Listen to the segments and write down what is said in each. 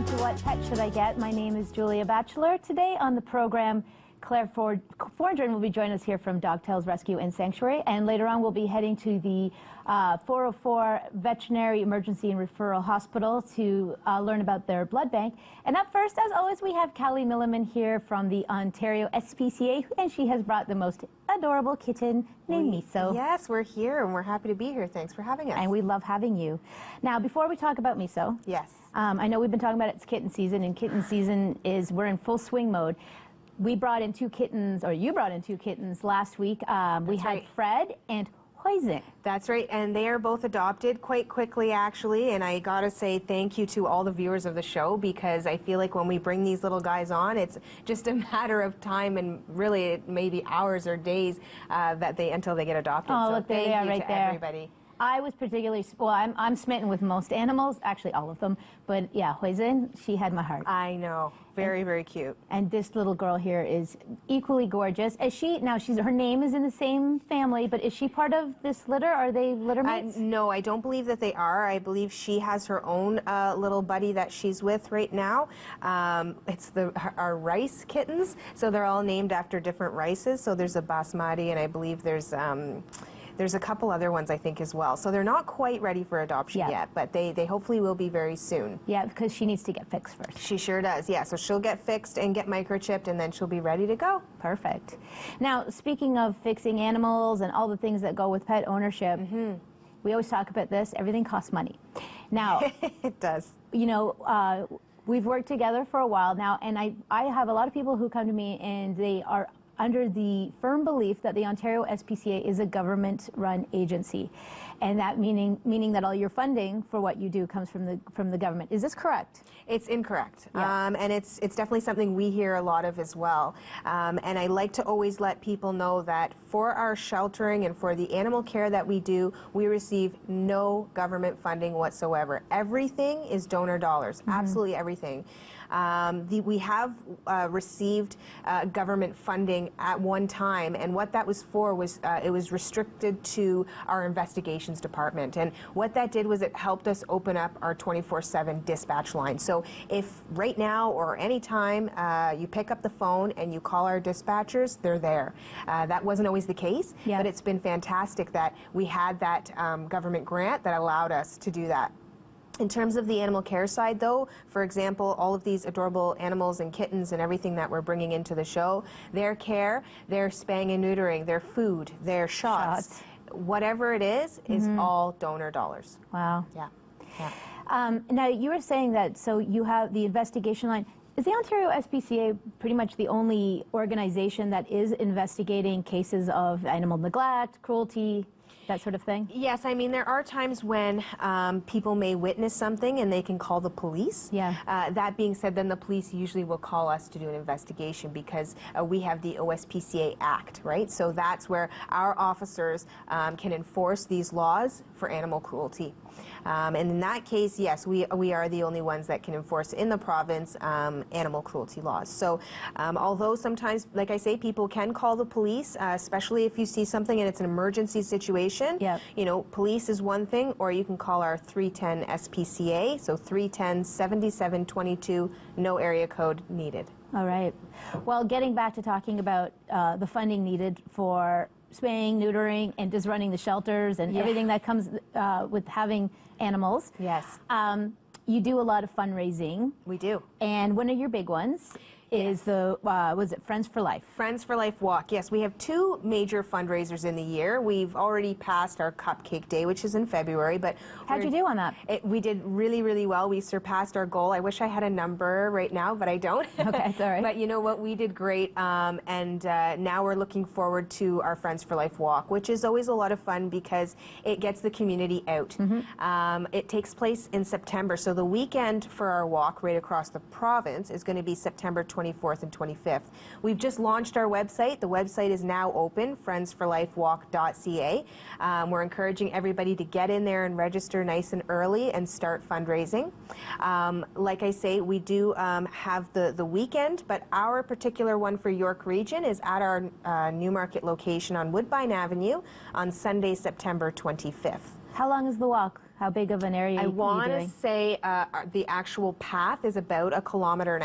to What Pet Should I Get? My name is Julia Batchelor. Today on the program, Claire Fordren will be joining us here from Dogtails Rescue and Sanctuary, and later on we'll be heading to the 404 Veterinary Emergency and Referral Hospital to learn about their blood bank. And up first, as always, we have Callie Milliman here from the Ontario SPCA, and she has brought the most adorable kitten named Miso. Yes, we're here, and we're happy to be here. Thanks for having us. And we love having you. Now, before we talk about Miso, yes, I know we've been talking about it's kitten season, and kitten season we're in full swing mode. We brought in two kittens, or you brought in two kittens last week. We had Fred and Huizing. That's right, and they are both adopted quite quickly, actually, and I gotta say thank you to all the viewers of the show, because I feel like when we bring these little guys on, it's just a matter of time, and really maybe hours or days until they get adopted. Oh, so look, there they are right there. Everybody. I was particularly, well, I'm smitten with most animals, actually all of them, but yeah, Huizing, she had my heart. I know, very, very cute. And this little girl here is equally gorgeous. Is she, now her name is in the same family, but is she part of this litter? Are they litter mates? No, I don't believe that they are. I believe she has her own little buddy that she's with right now. It's our rice kittens, so they're all named after different rices. So there's a basmati, and I believe there's a couple other ones, I think, as well. So they're not quite ready for adoption yet, but they hopefully will be very soon. Yeah, because she needs to get fixed first. She sure does, yeah. So she'll get fixed and get microchipped, and then she'll be ready to go. Perfect. Now, speaking of fixing animals and all the things that go with pet ownership, we always talk about this. Everything costs money. Now, it does. You know, we've worked together for a while now, and I have a lot of people who come to me, and they are under the firm belief that the Ontario SPCA is a government-run agency, and that meaning that all your funding for what you do comes from the government. Is this correct? It's incorrect, yeah. And it's definitely something we hear a lot of as well. And I like to always let people know that for our sheltering and for the animal care that we do, we receive no government funding whatsoever. Everything is donor dollars, absolutely everything. We have received government funding at one time, and what that was for was it was restricted to our investigations department, and what that did was it helped us open up our 24/7 dispatch line. So if right now or any time you pick up the phone and you call our dispatchers, they're there. That wasn't always the case, but it's been fantastic that we had that government grant that allowed us to do that. In terms of the animal care side, though, for example, all of these adorable animals and kittens and everything that we're bringing into the show, their care, their spaying and neutering, their food, their shots. Whatever it is all donor dollars. Wow. Yeah. Now, you were saying that, so you have the investigation line. Is the Ontario SPCA pretty much the only organization that is investigating cases of animal neglect, cruelty, that sort of thing? Yes, I mean, there are times when people may witness something and they can call the police. Yeah. That being said, then the police usually will call us to do an investigation, because we have the OSPCA Act, right? So that's where our officers can enforce these laws for animal cruelty. And in that case, yes, we are the only ones that can enforce in the province animal cruelty laws. So although sometimes, like I say, people can call the police, especially if you see something and it's an emergency situation. You know, police is one thing, or you can call our 310 SPCA, so 310-7722, no area code needed. All right. Well, getting back to talking about the funding needed for spaying, neutering, and just running the shelters and everything that comes with having animals. Yes. You do a lot of fundraising. We do. And one of your big ones is the, was it Friends for Life? Friends for Life Walk. Yes, we have two major fundraisers in the year. We've already passed our Cupcake Day, which is in February, but how'd you do on that? We did really, really well. We surpassed our goal. I wish I had a number right now, but I don't. Okay, it's all right. But you know what? We did great, and now we're looking forward to our Friends for Life Walk, which is always a lot of fun because it gets the community out. It takes place in September, so the weekend for our walk right across the province is going to be September 24th and 25th. We've just launched our website. The website is now open, friendsforlifewalk.ca. We're encouraging everybody to get in there and register nice and early and start fundraising. Like I say, we do have the weekend, but our particular one for York Region is at our Newmarket location on Woodbine Avenue on Sunday, September 25th. How long is the walk? How big of an area I are you want to doing? say the actual path is about 1.5 kilometers.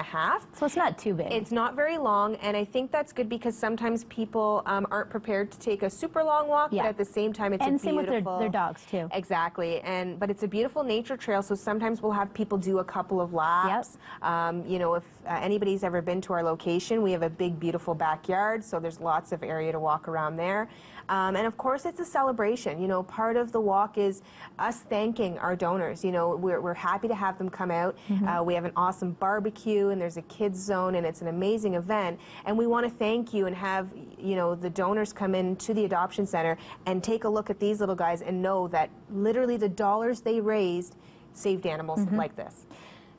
So it's not too big. It's not very long, and I think that's good because sometimes people aren't prepared to take a super long walk, Yeah. but at the same time, it's and a same with beautiful... their dogs too. Exactly, but it's a beautiful nature trail, so sometimes we'll have people do a couple of laps. You know, if anybody's ever been to our location, we have a big, beautiful backyard, so there's lots of area to walk around there. And of course, it's a celebration. You know, part of the walk is us thanking our donors. You know, we're happy to have them come out. We have an awesome barbecue, and there's a kids zone, and it's an amazing event. And we want to thank you and have, you know, the donors come into the adoption center and take a look at these little guys and know that literally the dollars they raised saved animals like this.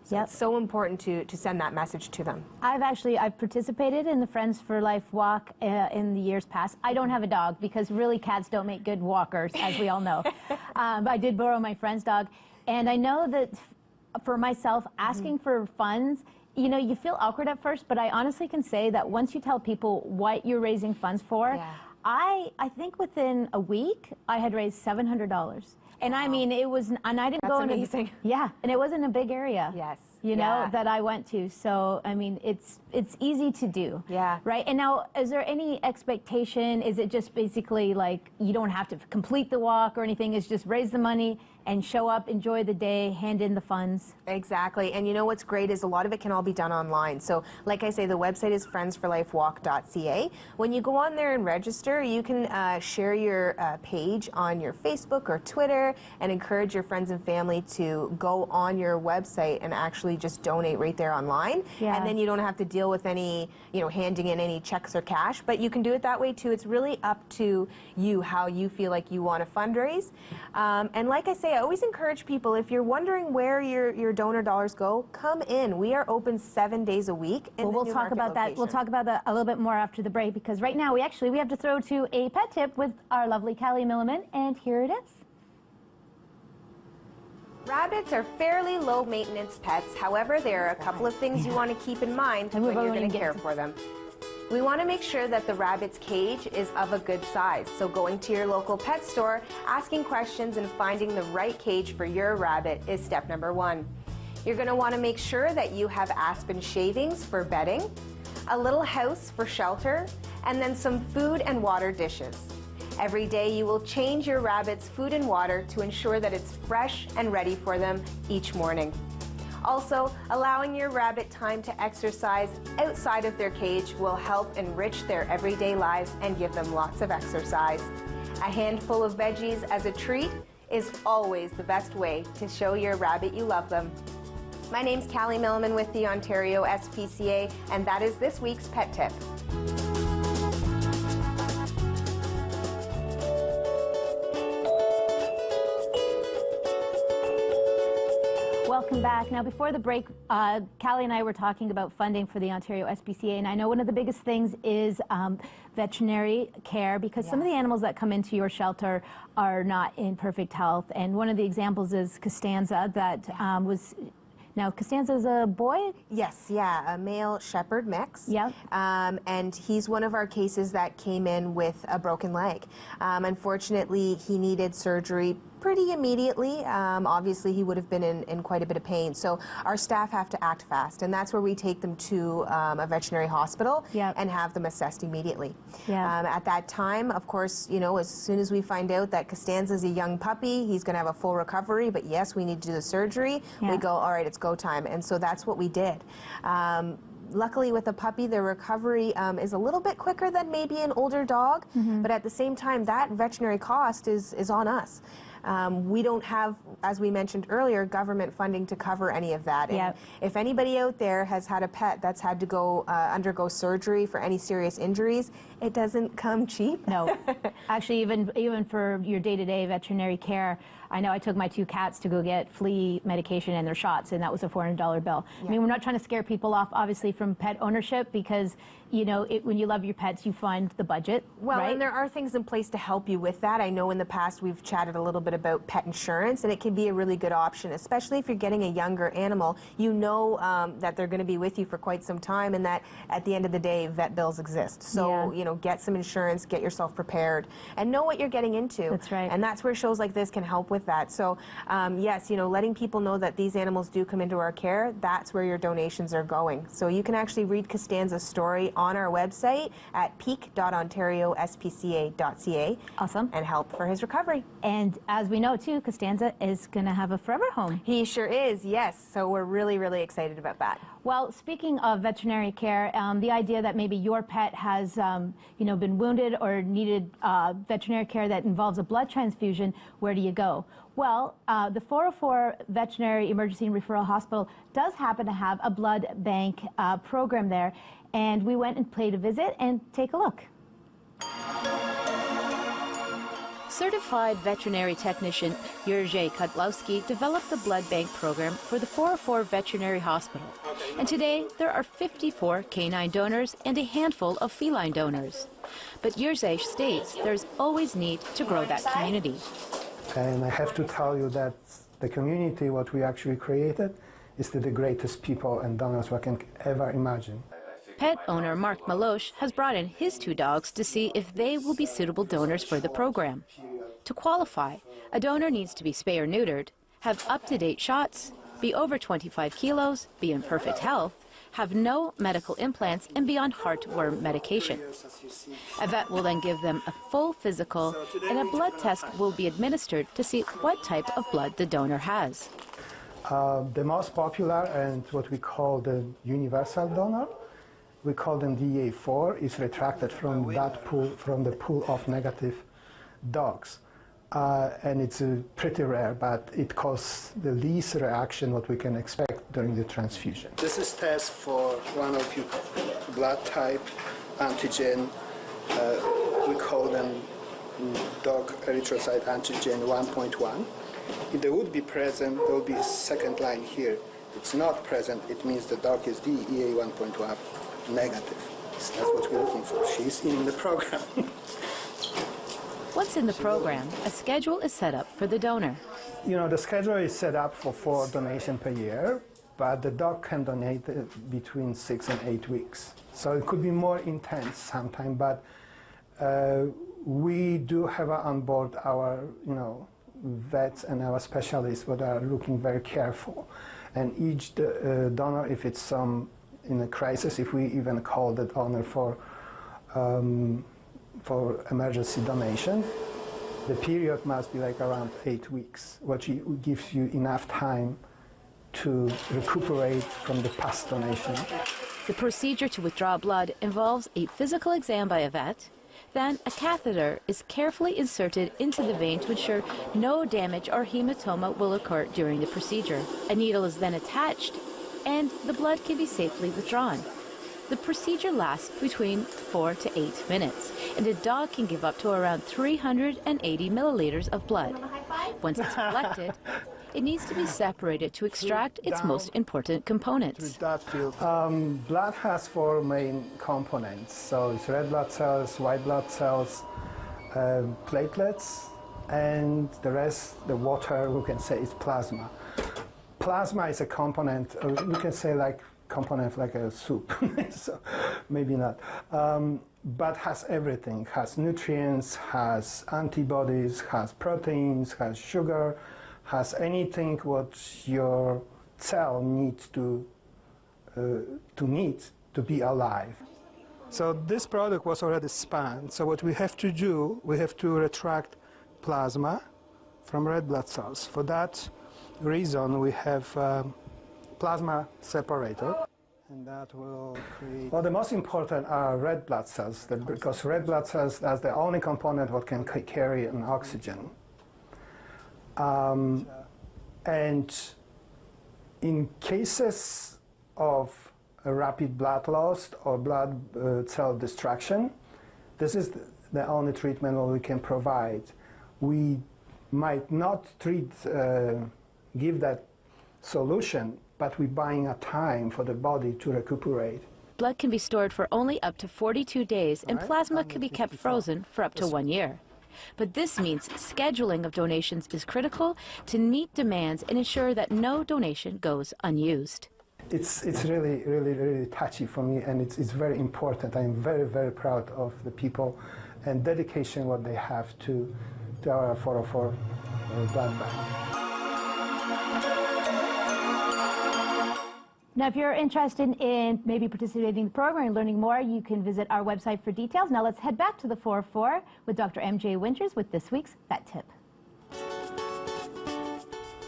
So it's so important to send that message to them. I've participated in the Friends for Life walk in the years past. I don't have a dog because really cats don't make good walkers, as we all know. But I did borrow my friend's dog, and I know that for myself, asking for funds, you know, you feel awkward at first, but I honestly can say that once you tell people what you're raising funds for, I think within a week I had raised $700. And I mean, it was, and I didn't go into, amazing. Yeah, and it wasn't a big area. Yes. You know, that I went to. So, I mean, it's easy to do. Yeah. Right? And now, is there any expectation? Is it just basically like you don't have to complete the walk or anything? It's just raise the money and show up, enjoy the day, hand in the funds? Exactly. And you know what's great is a lot of it can all be done online. So like I say, the website is friendsforlifewalk.ca. When you go on there and register, you can share your page on your Facebook or Twitter and encourage your friends and family to go on your website and actually just donate right there online. Yeah. And then you don't have to deal with any, you know, handing in any checks or cash, but you can do it that way too. It's really up to you how you feel like you want to fundraise. And like I say, I always encourage people, if you're wondering where your donor dollars go, come in. We are open 7 days a week in Well, we'll the talk Newmarket about that. We'll location. talk about that a little bit more after the break, because right now we have to throw to a pet tip with our lovely Callie Milliman, and here it is. Rabbits are fairly low maintenance pets. However, there are a couple of things you want to keep in mind And when we've you're already going to get care to- for them. We want to make sure that the rabbit's cage is of a good size. So going to your local pet store, asking questions, and finding the right cage for your rabbit is step number 1. You're going to want to make sure that you have aspen shavings for bedding, a little house for shelter, and then some food and water dishes. Every day you will change your rabbit's food and water to ensure that it's fresh and ready for them each morning. Also, allowing your rabbit time to exercise outside of their cage will help enrich their everyday lives and give them lots of exercise. A handful of veggies as a treat is always the best way to show your rabbit you love them. My name's Callie Milliman with the Ontario SPCA, and that is this week's Pet Tip. Welcome back. Now, before the break, Callie and I were talking about funding for the Ontario SPCA, and I know one of the biggest things is veterinary care, because some of the animals that come into your shelter are not in perfect health. And one of the examples is Costanza, that was... Now, Costanza's a boy? Yes, yeah, a male shepherd mix. Yep. And he's one of our cases that came in with a broken leg. Unfortunately, he needed surgery pretty immediately. Obviously, he would have been in quite a bit of pain. So our staff have to act fast, and that's where we take them to a veterinary hospital and have them assessed immediately. At that time, of course, you know, as soon as we find out that Costanza's a young puppy, he's going to have a full recovery, but yes, we need to do the surgery. We go, all right, it's go time. And so that's what we did. Luckily, with a puppy, the recovery is a little bit quicker than maybe an older dog, but at the same time, that veterinary cost is on us. We don't have, as we mentioned earlier, government funding to cover any of that. And if anybody out there has had a pet that's had to go undergo surgery for any serious injuries, it doesn't come cheap. No. Actually, even for your day-to-day veterinary care, I know I took my 2 cats to go get flea medication and their shots, and that was a $400 bill. I mean, we're not trying to scare people off, obviously, from pet ownership, because, you know, when you love your pets, you fund the budget. Well, right? and there are things in place to help you with that. I know in the past we've chatted a little bit bit about pet insurance, and it can be a really good option, especially if you're getting a younger animal. You know that they're going to be with you for quite some time, and that at the end of the day, vet bills exist. So, you know, get some insurance, get yourself prepared, and know what you're getting into. That's right. And that's where shows like this can help with that. So, yes, you know, letting people know that these animals do come into our care, that's where your donations are going. So you can actually read Costanza's story on our website at peak.ontariospca.ca. Awesome. And help for his recovery. And as we know, too, Costanza is going to have a forever home. He sure is, yes. So we're really, really excited about that. Well, speaking of veterinary care, the idea that maybe your pet has, you know, been wounded or needed veterinary care that involves a blood transfusion, where do you go? Well, the 404 Veterinary Emergency and Referral Hospital does happen to have a blood bank program there, and we went and paid a visit and take a look. Certified veterinary technician Jerzy Kudlowski developed the blood bank program for the 404 Veterinary Hospital. And today, there are 54 canine donors and a handful of feline donors. But Jerzy states there's always need to grow that community. And I have to tell you that the community, what we actually created, is the greatest people and donors we can ever imagine. Pet owner Mark Malosh has brought in his 2 dogs to see if they will be suitable donors for the program. To qualify, a donor needs to be spay or neutered, have up-to-date shots, be over 25 kilos, be in perfect health, have no medical implants, and be on heartworm medication. A vet will then give them a full physical, and a blood test will be administered to see what type of blood the donor has. The most popular and what we call the universal donor, we call them DEA4, is retracted from that pool, from the pool of negative dogs. And it's pretty rare, but it causes the least reaction what we can expect during the transfusion. This is test for one of your blood type, antigen. We call them dog erythrocyte antigen 1.1. If they would be present, there would be a second line here. If it's not present, it means the dog is DEA 1.1 negative. So that's what we're looking for. She's in the program. Once in the program, a schedule is set up for the donor. You know, the schedule is set up for 4 donations per year, but the dog can donate between 6 and 8 weeks. So it could be more intense sometimes, but we do have on board our, you know, vets and our specialists that are looking very careful. And each donor, if it's in a crisis, if we even call the donor for emergency donation, the period must be like around 8 weeks, which gives you enough time to recuperate from the past donation. The procedure to withdraw blood involves a physical exam by a vet. Then a catheter is carefully inserted into the vein to ensure no damage or hematoma will occur during the procedure. A needle is then attached, and the blood can be safely withdrawn. The procedure lasts between 4 to 8 minutes, and a dog can give up to around 380 milliliters of blood. Once it's collected, it needs to be separated to extract its most important components. Blood has 4 main components. So it's red blood cells, white blood cells, platelets, and the rest, the water, we can say, is plasma. Plasma is a component, you can say like component like a soup, so maybe not, but has everything, has nutrients, has antibodies, has proteins, has sugar, has anything what your cell needs to be alive. So this product was already spanned, so what we have to do, we have to retract plasma from red blood cells. For that reason, we have plasma separator, and that will create... Well, the most important are red blood cells, because red blood cells, that's the only component what can carry an oxygen. And in cases of a rapid blood loss or blood cell destruction, this is the only treatment that we can provide. We might not give that solution, but we're buying a time for the body to recuperate. Blood can be stored for only up to 42 days, and plasma can be kept frozen for up to 1 year. But this means scheduling of donations is critical to meet demands and ensure that no donation goes unused. It's really, really, really touchy for me, and it's very important. I'm very, very proud of the people and dedication what they have to our 404 blood bank. Now, if you're interested in maybe participating in the program and learning more, you can visit our website for details. Now, let's head back to the 404 with Dr. MJ Winters with this week's Vet Tip.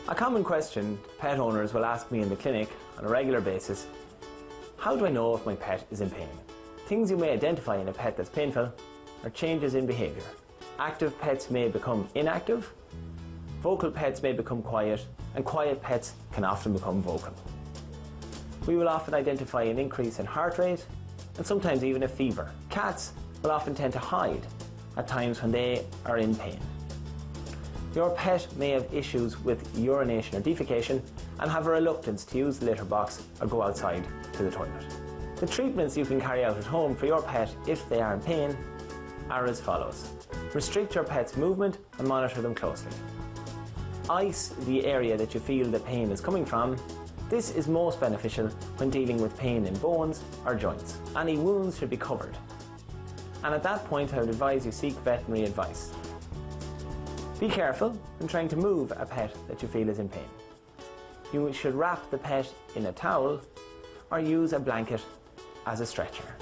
A common question pet owners will ask me in the clinic on a regular basis: how do I know if my pet is in pain? Things you may identify in a pet that's painful are changes in behaviour. Active pets may become inactive, vocal pets may become quiet, and quiet pets can often become vocal. We will often identify an increase in heart rate and sometimes even a fever. Cats will often tend to hide at times when they are in pain. Your pet may have issues with urination or defecation and have a reluctance to use the litter box or go outside to the toilet. The treatments you can carry out at home for your pet if they are in pain are as follows. Restrict your pet's movement and monitor them closely. Ice the area that you feel the pain is coming from. This is most beneficial when dealing with pain in bones or joints. Any wounds should be covered. And at that point, I would advise you seek veterinary advice. Be careful when trying to move a pet that you feel is in pain. You should wrap the pet in a towel or use a blanket as a stretcher.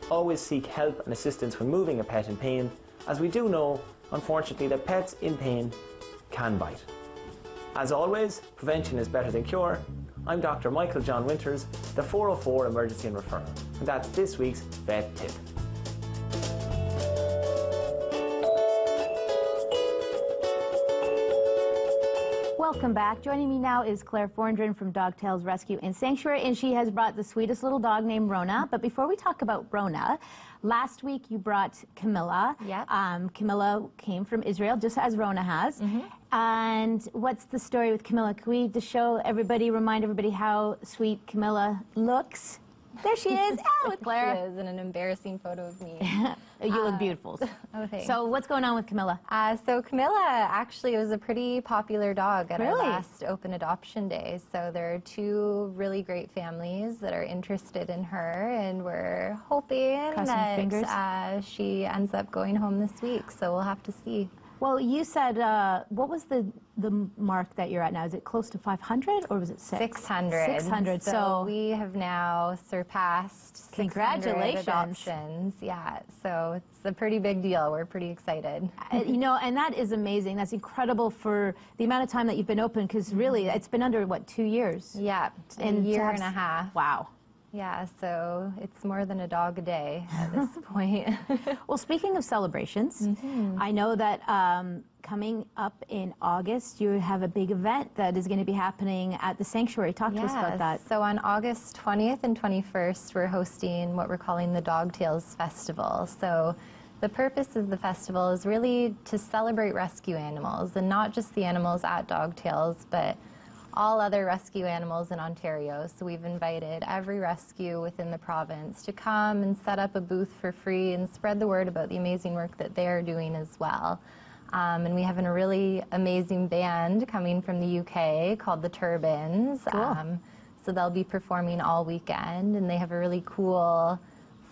Always seek help and assistance when moving a pet in pain, as we do know, unfortunately, that pets in pain can bite. As always, prevention is better than cure. I'm Dr. Michael John Winters, the 404 Emergency and Referral, and that's this week's Vet Tip. Welcome back. Joining me now is Claire Fondren from Dogtails Rescue and Sanctuary, and she has brought the sweetest little dog named Rona. But before we talk about Rona, last week you brought Camilla. Yep. Camilla came from Israel, just as Rona has. And what's the story with Camilla? Can we just remind everybody how sweet Camilla looks? There she is. Oh, with Claire. She is, and an embarrassing photo of me. You look beautiful. Oh, thanks. So what's going on with Camilla? So Camilla actually was a pretty popular dog at our Really? last open adoption day. So there are two really great families that are interested in her, and we're hoping Crossing fingers. that she ends up going home this week. So we'll have to see. Well, you said, what was the mark that you're at now? Is it close to 500 or was it 600. 600. So we have now surpassed 600 Congratulations. adoptions. Yeah, so it's a pretty big deal. We're pretty excited. You know, and that is amazing. That's incredible for the amount of time that you've been open, because really, it's been under, what, 2 years? Yeah, And a to year have and a half. Wow. Yeah, so it's more than a dog a day at this point. Well, speaking of celebrations, I know that coming up in August, you have a big event that is going to be happening at the Sanctuary. Talk to us about that. So on August 20th and 21st, we're hosting what we're calling the Dogtails Festival. So the purpose of the festival is really to celebrate rescue animals, and not just the animals at Dogtails, but all other rescue animals in Ontario. So we've invited every rescue within the province to come and set up a booth for free and spread the word about the amazing work that they're doing as well. And we have a really amazing band coming from the UK called the Turbans. Cool. So they'll be performing all weekend, and they have a really cool,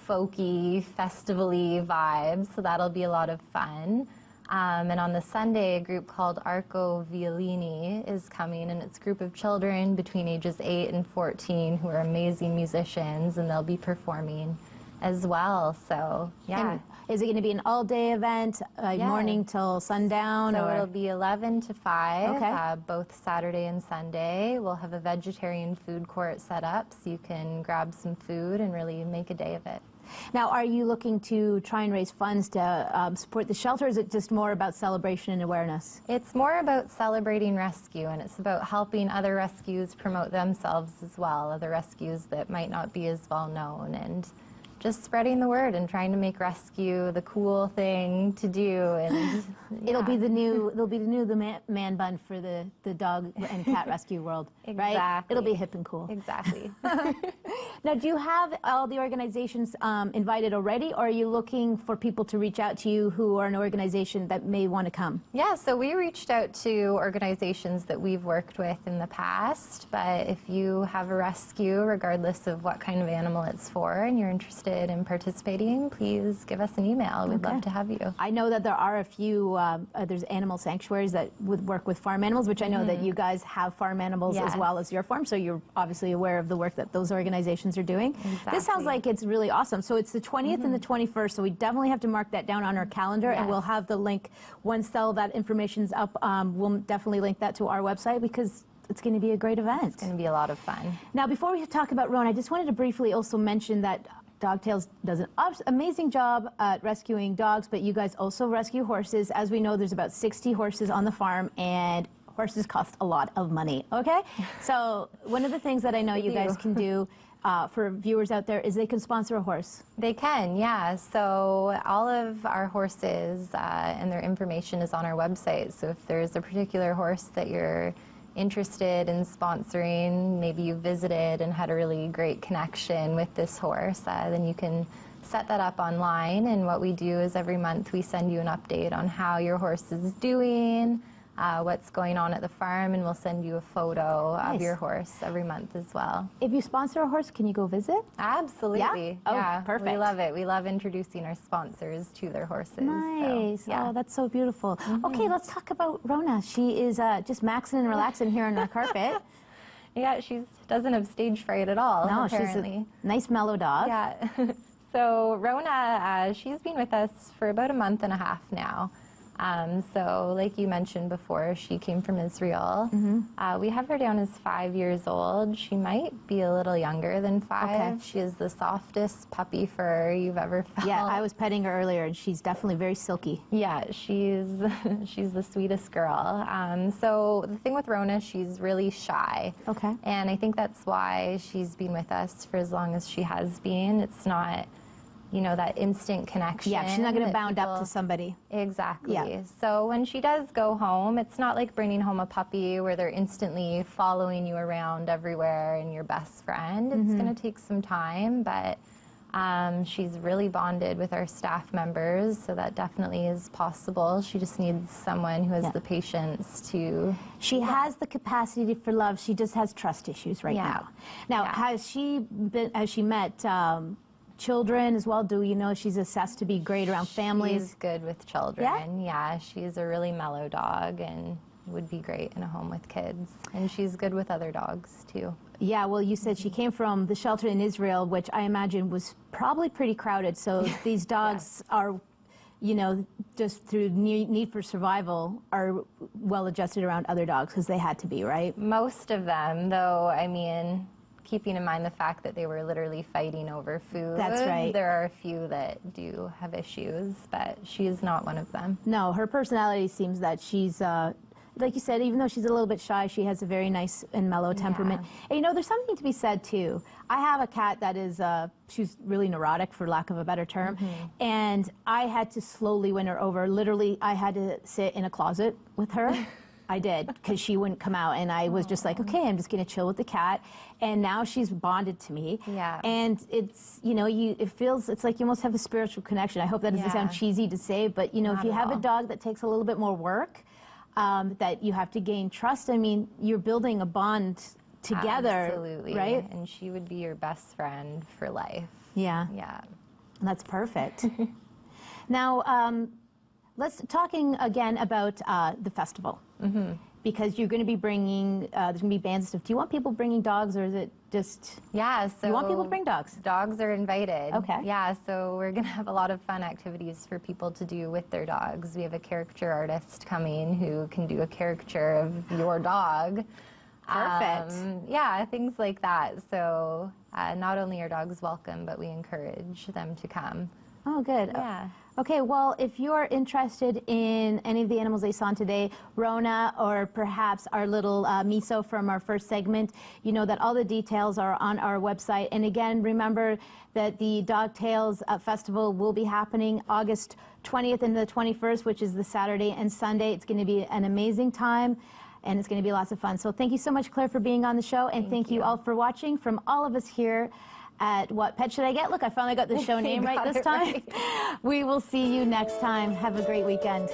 folky, festival-y vibe, so that'll be a lot of fun. And on the Sunday, a group called Arco Violini is coming, and it's a group of children between ages 8 and 14 who are amazing musicians, and they'll be performing as well. So, yeah. And is it going to be an all-day event, like Yeah. morning till sundown? So or? it'll be 11 to 5, Okay. both Saturday and Sunday. We'll have a vegetarian food court set up, so you can grab some food and really make a day of it. Now, are you looking to try and raise funds to support the shelter, or is it just more about celebration and awareness? It's more about celebrating rescue, and it's about helping other rescues promote themselves as well, other rescues that might not be as well known. And just spreading the word and trying to make rescue the cool thing to do. And It'll be the new man bun for the dog and cat rescue world, right? Exactly. It'll be hip and cool. Exactly. Now, do you have all the organizations invited already, or are you looking for people to reach out to you who are an organization that may want to come? Yeah, so we reached out to organizations that we've worked with in the past, but if you have a rescue, regardless of what kind of animal it's for, and you're interested in participating, please give us an email. We'd love to have you. I know that there are a few, there's animal sanctuaries that would work with farm animals, which I know that you guys have farm animals as Yes. well as your farm, so you're obviously aware of the work that those organizations are doing. This sounds Exactly. like it's really awesome. So it's the 20th and the 21st, so we definitely have to mark that down on our calendar, and we'll Yes. have the link once all that information's up. We'll definitely link that to our website because it's going to be a great event. It's going to be a lot of fun. Now, before we talk about Rona, I just wanted to briefly also mention that Dogtails does an amazing job at rescuing dogs, but you guys also rescue horses. As we know, there's about 60 horses on the farm, and horses cost a lot of money, okay? So one of the things that I know you guys can do for viewers out there is they can sponsor a horse. They can, yeah. So all of our horses and their information is on our website. So if there's a particular horse that you're interested in sponsoring, maybe you visited and had a really great connection with this horse, then you can set that up online. And what we do is every month we send you an update on how your horse is doing, what's going on at the farm, and we'll send you a photo Nice. of your horse every month as well. If you sponsor a horse, can you go visit? Absolutely. Oh, yeah. perfect. We love it. We love introducing our sponsors to their horses. Nice. So, yeah. Oh, that's so beautiful. Okay, let's talk about Rona. She is just maxing and relaxing here on our carpet. Yeah, she doesn't have stage fright at all, No, apparently. she's a nice mellow dog. Yeah. So Rona, she's been with us for about a month and a half now. So like you mentioned before, she came from Israel. We have her down as 5 years old. She might be a little younger than 5. Okay. She is the softest puppy fur you've ever felt. Yeah, I was petting her earlier, and she's definitely very silky. Yeah, she's she's the sweetest girl. So the thing with Rona, she's really shy. Okay. And I think that's why she's been with us for as long as she has been. It's not, you know, that instant connection. Yeah, she's not going to that bound up people- to somebody. Exactly. Yeah. So when she does go home, it's not like bringing home a puppy where they're instantly following you around everywhere and your best friend. It's going to take some time, but she's really bonded with our staff members, so that definitely is possible. She just needs someone who has Yeah. the patience to... She has the capacity for love. She just has trust issues right Yeah. now. Now, Yeah. has she met children as well? Do you know she's assessed to be great around families? She's good with children. Yeah, she's a really mellow dog and would be great in a home with kids. And she's good with other dogs, too. Yeah, well, you said she came from the shelter in Israel, which I imagine was probably pretty crowded. So these dogs are, you know, just through need for survival, are well adjusted around other dogs because they had to be, right? Most of them, though, I mean, keeping in mind the fact that they were literally fighting over food. That's right. There are a few that do have issues, but she is not one of them. No, her personality seems that she's, like you said, even though she's a little bit shy, she has a very nice and mellow temperament. And you know, there's something to be said too. I have a cat that is, she's really neurotic, for lack of a better term, and I had to slowly win her over. Literally, I had to sit in a closet with her. I did, because she wouldn't come out, and I was just like, okay, I'm just going to chill with the cat. And now she's bonded to me. Yeah. And it's, you know, it feels, it's like you almost have a spiritual connection. I hope that doesn't sound Yeah. cheesy to say, but you know, if Not you at have a all. dog that takes a little bit more work, that you have to gain trust, I mean, you're building a bond together, Absolutely. right? And she would be your best friend for life. Yeah, Yeah. that's perfect. Now, let's talking again about the festival. Because you're going to be bringing, there's going to be bands and stuff. Do you want people bringing dogs, or is it just, Yeah, so you want people to bring dogs? Dogs are invited. Okay. Yeah, so we're going to have a lot of fun activities for people to do with their dogs. We have a caricature artist coming who can do a caricature of your dog. Perfect. Yeah, things like that. So not only are dogs welcome, but we encourage them to come. Oh, good. Yeah. Okay, well, if you are interested in any of the animals they saw today, Rona, or perhaps our little miso from our first segment, you know that all the details are on our website. And again, remember that the Dog Tales Festival will be happening August 20th and the 21st, which is the Saturday and Sunday. It's going to be an amazing time, and it's going to be lots of fun. So thank you so much, Claire, for being on the show, and thank you all for watching. From all of us here at What Pet Should I Get? Look, I finally got the show name right this time. Right. We will see you next time. Have a great weekend.